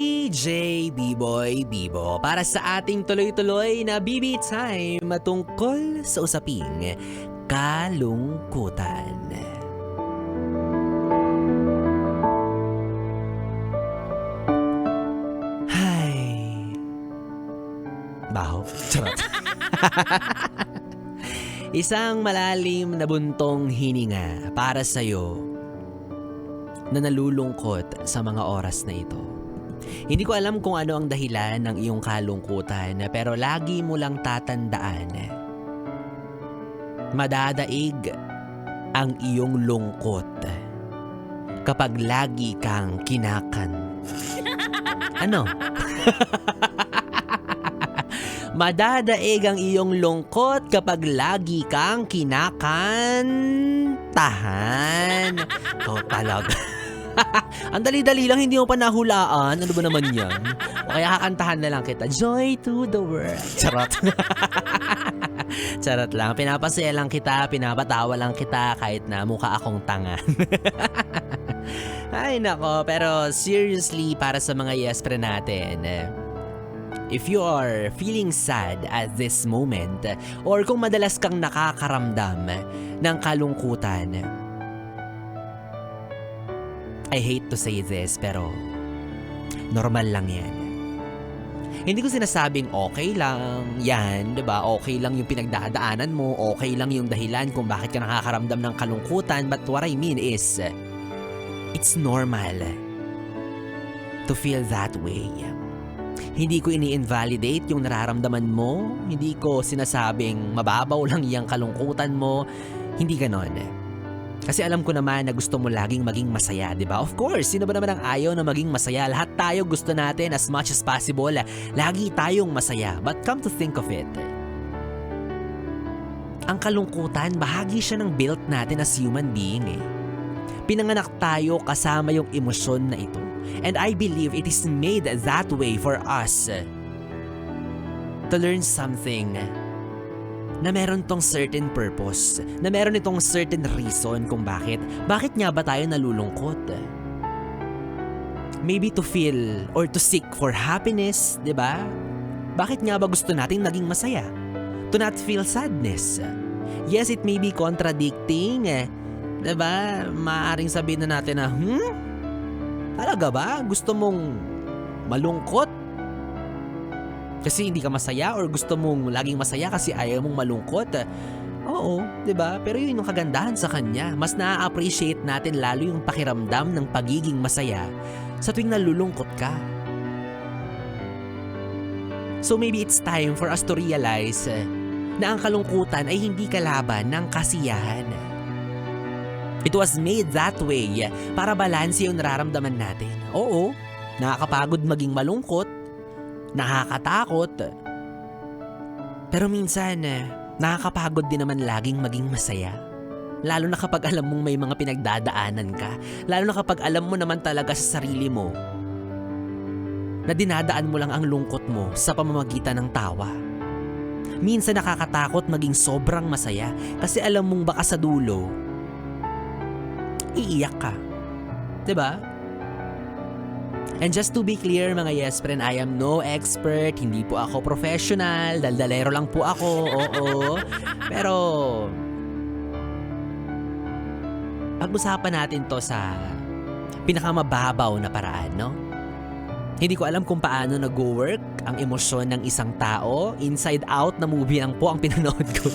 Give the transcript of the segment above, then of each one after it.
DJ B-Boy Bibo para sa ating tuloy-tuloy na BB Time tungkol sa usaping kalungkutan. Hay. Baho. Charot. Isang malalim na buntong hininga para sa'yo na nalulungkot sa mga oras na ito. Hindi ko alam kung ano ang dahilan ng iyong kalungkutan pero lagi mo lang tatandaan. Madadaig ang iyong lungkot kapag lagi kang kinakan. Ano? Madadaig ang iyong lungkot kapag lagi kang kinakantahan. Oh, talaga. Ang dali-dali lang, hindi mo pa nahulaan. Ano ba naman yan? O kaya kakantahan na lang kita. Joy to the world. Charot. Charot lang. Pinapasaya lang kita, pinapatawa lang kita kahit na mukha akong tanga. Ay nako, pero seriously para sa mga yes-pre natin. If you are feeling sad at this moment or kung madalas kang nakakaramdam ng kalungkutan, I hate to say this pero normal lang yan. Hindi ko sinasabing okay lang yan, 'di ba? Okay lang yung pinagdadaanan mo, okay lang yung dahilan kung bakit ka nakakaramdam ng kalungkutan, but what I mean is it's normal to feel that way. Hindi ko ini-invalidate yung nararamdaman mo, hindi ko sinasabing mababaw lang yung kalungkutan mo, hindi ganon. Kasi alam ko naman na gusto mo laging maging masaya, di ba? Of course, sino ba naman ang ayaw na maging masaya? Lahat tayo gusto natin as much as possible. Lagi tayong masaya. But come to think of it, ang kalungkutan, bahagi siya ng built natin as human being eh. Pinanganak tayo kasama yung emosyon na ito. And I believe it is made that way for us to learn something na meron tong certain purpose, na meron itong certain reason kung bakit nga ba tayo nalulungkot. Maybe to feel or to seek for happiness, di ba? Bakit nga ba gusto nating naging masaya? To not feel sadness. Yes, it may be contradicting, di ba? Maaaring sabihin na natin na, talaga ba? Gusto mong malungkot? Kasi hindi ka masaya or gusto mong laging masaya kasi ayaw mong malungkot? Oo, 'di ba? Pero yun yung kagandahan sa kanya. Mas na-appreciate natin lalo yung pakiramdam ng pagiging masaya sa tuwing nalulungkot ka. So maybe it's time for us to realize na ang kalungkutan ay hindi kalaban ng kasiyahan. It was made that way para balanse yung nararamdaman natin. Oo, nakakapagod maging malungkot, nakakatakot. Pero minsan, nakakapagod din naman laging maging masaya. Lalo na kapag alam mong may mga pinagdadaanan ka. Lalo na kapag alam mo naman talaga sa sarili mo na dinadaan mo lang ang lungkot mo sa pamamagitan ng tawa. Minsan nakakatakot maging sobrang masaya kasi alam mong baka sa dulo, iiyak ka. 'Di ba? And just to be clear mga yes friend, I am no expert, hindi po ako professional, daldalero lang po ako, oo. Pero, pag-usapan natin to sa pinakamababaw na paraan, no? Hindi ko alam kung paano nag-work ang emosyon ng isang tao. Inside Out na movie lang po ang pinanood ko.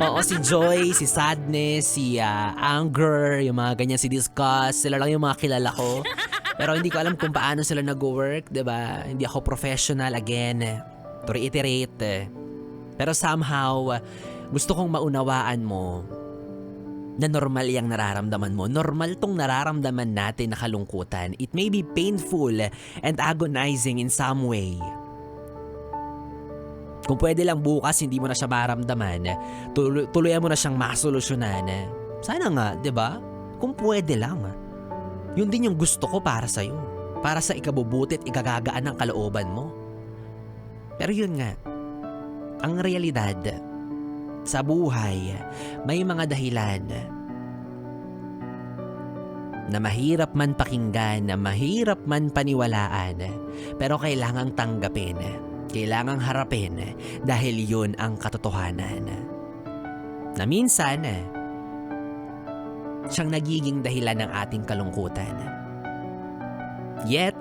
Oo, si joy, si sadness, si anger, yung mga ganyan, si disgust, sila lang yung mga kilala ko. Pero hindi ko alam kung paano sila nag-work, diba? Hindi ako professional, again, to reiterate. Pero somehow, gusto kong maunawaan mo na normal yung nararamdaman mo. Normal tong nararamdaman natin na kalungkutan. It may be painful and agonizing in some way. Kung pwede lang bukas hindi mo na siya maramdaman, tuluyan mo na siyang masolusyonan. Sana nga, diba? Kung pwede lang. Yun din yung gusto ko para sa'yo. Para sa ikabubuti at ikagagaan ng kalooban mo. Pero yun nga, ang realidad, sa buhay, may mga dahilan na mahirap man pakinggan, na mahirap man paniwalaan, pero kailangang tanggapin, kailangang harapin dahil yun ang katotohanan. Na minsan, siyang nagiging dahilan ng ating kalungkutan. Yet,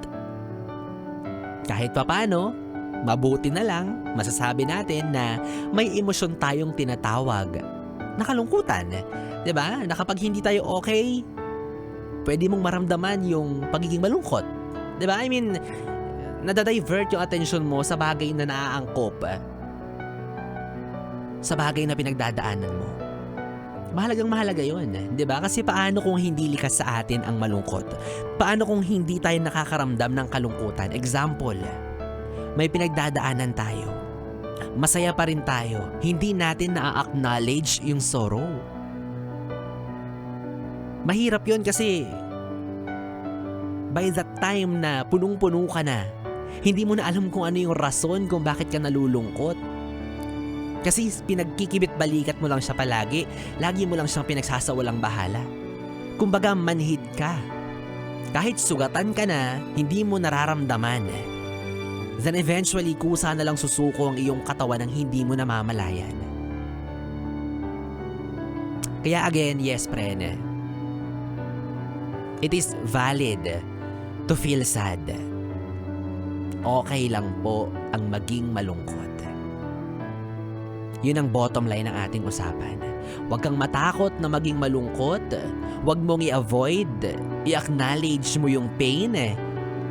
kahit papano, mabuti na lang, masasabi natin na may emosyon tayong tinatawag na kalungkutan. 'Di ba? Na kapag hindi tayo okay, pwede mong maramdaman yung pagiging malungkot. 'Di ba? I mean, nadadivert yung attention mo sa bagay na naaangkop, sa bagay na pinagdadaanan mo. Mahalagang mahalaga yun, 'di ba? Kasi paano kung hindi likas sa atin ang malungkot? Paano kung hindi tayo nakakaramdam ng kalungkutan? Example, may pinagdadaanan tayo. Masaya pa rin tayo. Hindi natin na-acknowledge yung sorrow. Mahirap yun kasi by that time na punong-puno ka na, hindi mo na alam kung ano yung rason kung bakit ka nalulungkot. Kasi pinagkikibit-balikat mo lang siya palagi, lagi mo lang siyang pinagsasawalang bahala. Kumbaga manhid ka. Kahit sugatan ka na, hindi mo nararamdaman. Then eventually, kusa na lang susuko ang iyong katawan ng hindi mo namamalayan. Kaya again, yes friend, it is valid to feel sad. Okay lang po ang maging malungkot. Yun ang bottom line ng ating usapan. Huwag kang matakot na maging malungkot. Huwag mong i-avoid. I-acknowledge mo yung pain.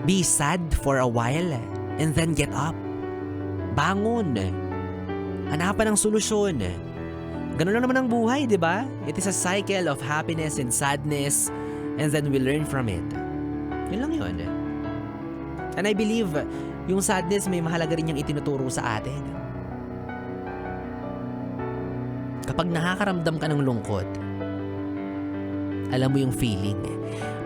Be sad for a while and then get up. Bangon. Hanapan ng solusyon. Ganun lang naman ang buhay, di ba? It is a cycle of happiness and sadness and then we learn from it. Yun lang yun. And I believe yung sadness may mahalaga rin yung itinuturo sa atin. Kapag nakakaramdam ka ng lungkot, alam mo yung feeling.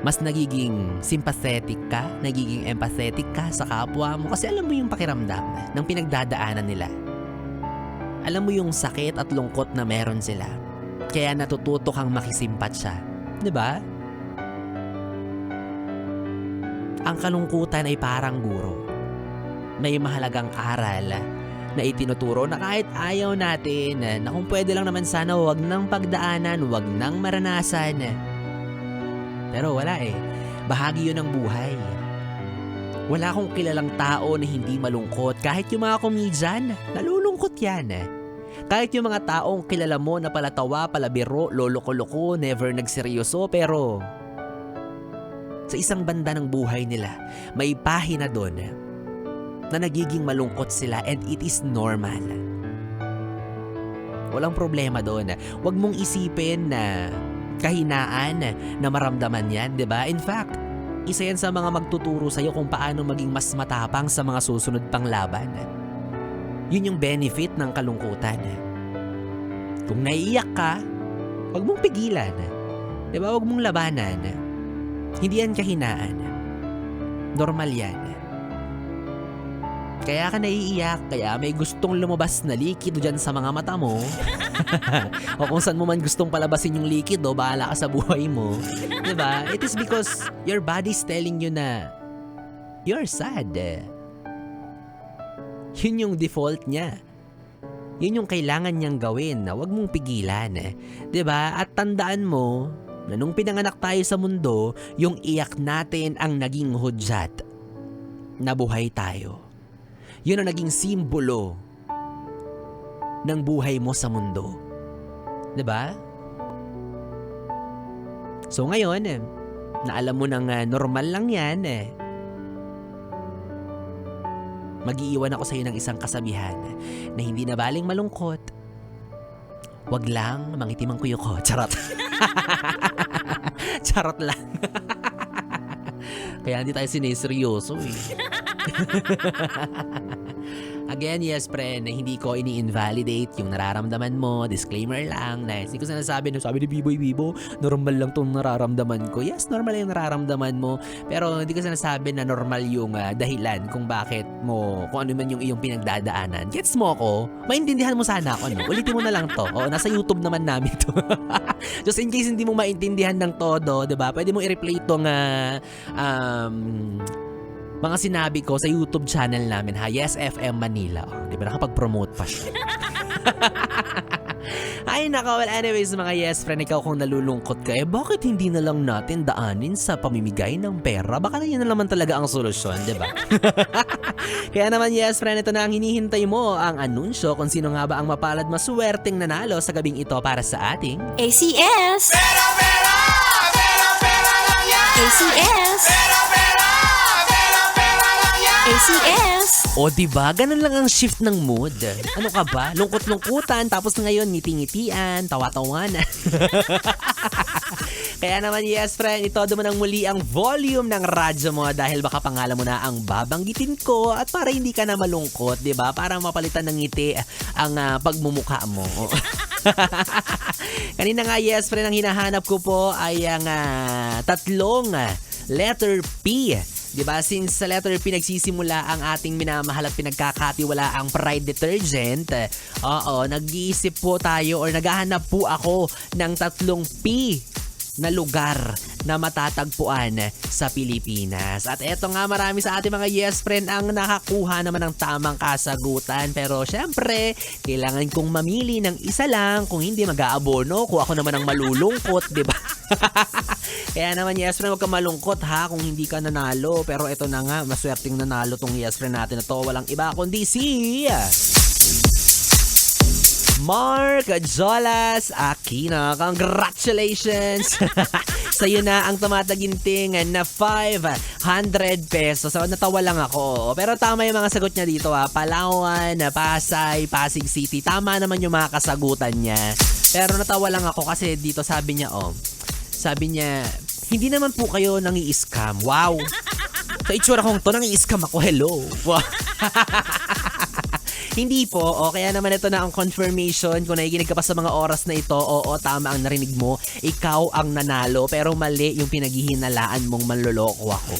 Mas nagiging sympathetic ka, nagiging empathetic ka sa kapwa mo kasi alam mo yung pakiramdam ng pinagdadaanan nila. Alam mo yung sakit at lungkot na meron sila. Kaya natututo kang makisimpatsa. 'Di ba? Ang kalungkutan ay parang guro. May mahalagang aral na itinuturo na kahit ayaw natin, na kung pwede lang naman sana wag nang pagdaanan, wag nang maranasan. Pero wala eh. Bahagi yun ng buhay. Wala akong kilalang tao na hindi malungkot. Kahit yung mga komedyan, nalulungkot yan. Kahit yung mga taong kilala mo na palatawa, palabiro, loloko-loko, never nagseryoso, pero sa isang banda ng buhay nila, may pahina doon na nagiging malungkot sila and it is normal. Walang problema doon. Huwag mong isipin na kahinaan na maramdaman yan, di ba? In fact, isa yan sa mga magtuturo sa'yo kung paano maging mas matapang sa mga susunod pang laban. Yun yung benefit ng kalungkutan. Kung naiiyak ka, huwag mong pigilan. Di ba? Huwag mong labanan. Hindi yan kahinaan. Normal yan. Kaya ka naiiyak, kaya may gustong lumabas na likido dyan sa mga mata mo. O kung saan mo man gustong palabasin yung likido, bahala ka sa buhay mo. Diba? It is because your body's telling you na you're sad. Yun yung default niya. Yun yung kailangan niyang gawin na huwag mong pigilan. Diba? At tandaan mo na nung pinanganak tayo sa mundo, yung iyak natin ang naging hudyat na buhay tayo. Yun ang naging simbolo ng buhay mo sa mundo. 'Di ba? So ngayon, na alam mo nang normal lang yan, mag-iiwan ako sa iyo ng isang kasabihan na hindi na baling malungkot. Wag lang mangitim ang kuyo ko. Charot. Charot lang. Kaya hindi tayo sineseryoso eh. Again, yes, friend, na hindi ko ini-invalidate yung nararamdaman mo. Disclaimer lang na hindi ko sinasabi na sabi ni Biboy Bibo, normal lang tong nararamdaman ko. Yes, normal yung nararamdaman mo. Pero hindi ko sinasabi na normal yung dahilan kung bakit mo, kung ano man yung iyong pinagdadaanan. Gets mo ako? Maintindihan mo sana ako, no? Ulitin mo na lang to. Oo, nasa YouTube naman namin to. Just in case hindi mo maintindihan ng todo, diba? Pwede mo i-replay itong mga sinabi ko sa YouTube channel namin, ha? Yes FM Manila. Oh, di ba nakapag-promote pa siya? Ay nako, well anyways mga yes friend, ikaw kung nalulungkot ka, bakit hindi na lang natin daanin sa pamimigay ng pera? Baka na yun na naman talaga ang solusyon, di ba? Kaya naman yes friend, ito na ang hinihintay mo, ang anunsyo kung sino nga ba ang mapalad maswerteng nanalo sa gabing ito para sa ating ACS! Pera, pera! Pera, pera lang yan! ACS! Pera, pera! Pera, pera lang yan! ACS! O diba, ganun lang ang shift ng mood. Ano ka ba? Lungkot-lungkutan, tapos ngayon ngiti-ngitian, tawa-tawanan. Kaya naman yes friend, itodo mo nang muli ang volume ng radyo mo dahil baka pangalan mo na ang babanggitin ko at para hindi ka na malungkot, diba? Para mapalitan ng ngiti ang pagmumukha mo. Kanina nga yes friend, ang hinahanap ko po ay ang tatlong letter P. Diba? Since sa letter P nagsisimula ang ating minamahal at pinagkakatiwala ang Pride Detergent, nag-iisip po tayo or naghahanap po ako ng tatlong P na lugar na matatagpuan sa Pilipinas. At eto nga, marami sa ating mga yes friend ang nakakuha naman ng tamang kasagutan. Pero syempre, kailangan kong mamili ng isa lang. Kung hindi, mag-aabono. Kung ako naman ang malulungkot, di ba? Kaya naman yes friend, huwag ka malungkot ha kung hindi ka nanalo. Pero eto na nga, maswerteng nanalo tong yes friend natin na to. Walang iba kundi si Mark Jolas Aquino. Congratulations! Sa'yo na ang tumataginting na 500 pesos. So, natawa lang ako. Pero tama yung mga sagot niya dito ha. Palawan, Pasay, Pasig City. Tama naman yung mga kasagutan niya. Pero natawa lang ako kasi dito sabi niya, hindi naman po kayo nangi-scam. Wow! Sa itsura kong to, nangi-scam ako. Hello! Wow! Hindi po, kaya naman ito na ang confirmation. Kung nakikinig ka pa sa mga oras na ito, oo, tama ang narinig mo. Ikaw ang nanalo, pero mali yung pinaghihinalaan mong manloloko ako.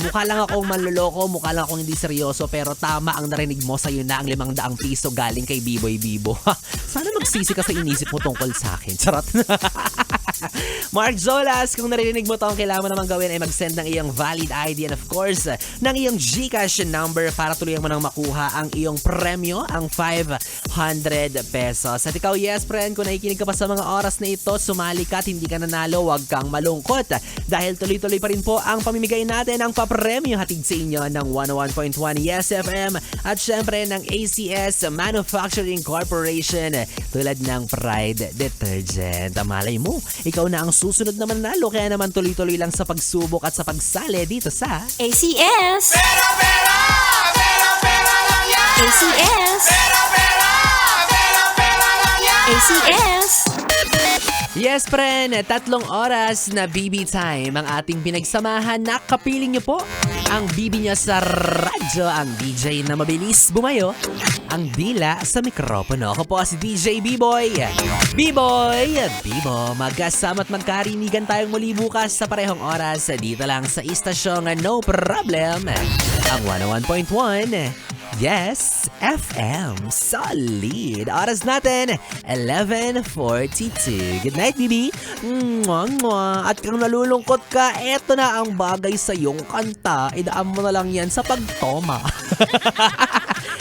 Mukha lang akong manloloko, mukha lang akong hindi seryoso, pero tama ang narinig mo, sa'yo na ang 500 piso galing kay Biboy Bibo. Sana magsisi ka sa inisip mo tungkol sa akin. Charot. Mark Zolas, kung narinig mo to, ang kailangan mo naman gawin ay mag-send ng iyong valid ID and of course, ng iyong GCash number para tuloy mo nang makuha ang iyong premyo, ang 500 pesos. At ikaw, yes friend, kung nakikinig ka pa sa mga oras na ito, sumali ka at hindi ka nanalo, huwag kang malungkot. Dahil tuloy-tuloy pa rin po ang pamimigay natin ng papremyo hatid sa inyo ng 101.1 Yes FM at syempre ng ACS Manufacturing Corporation tulad ng Pride Detergent. Malay mo, ikaw na ang susunod na manalo, kaya naman tuloy-tuloy lang sa pagsubok at sa pagsali dito sa ACS! Pera, pera! Pera, pera lang yan! ACS! Pera, pera! Pera, pera lang yan! ACS! Yes, friend, 3 oras na BB time ang ating pinagsamahan. Nakapiling niyo po ang BB niya sa radyo, ang DJ na mabilis bumayo, ang dila sa mikropono. Ako po si DJ B-Boy. B-Boy, Bibo, magkasama at magkarinigan tayong muli bukas sa parehong oras dito lang sa istasyong No Problem, ang 101.1 Yes FM. Solid. Oras natin 11:42. Good night, baby. At kung nalulungkot ka, eto na ang bagay sa iyong kanta. Idaan mo na lang yan sa pagtoma.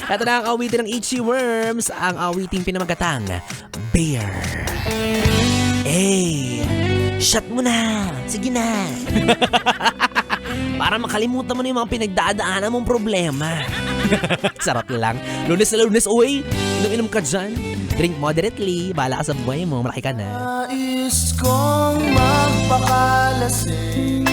Eto na ang awitin ng Itchy Worms, ang awiting pinamagatang Beer. Shut mo na. Sige na. Para makalimutan mo na yung mga pinagdadaanan mong problema. Sarap lang. Lunes na lunes, uy. Inom-inom ka dyan. Drink moderately. Bahala ka sa buhay mo. Malaki ka na. Nais kong magpakalasing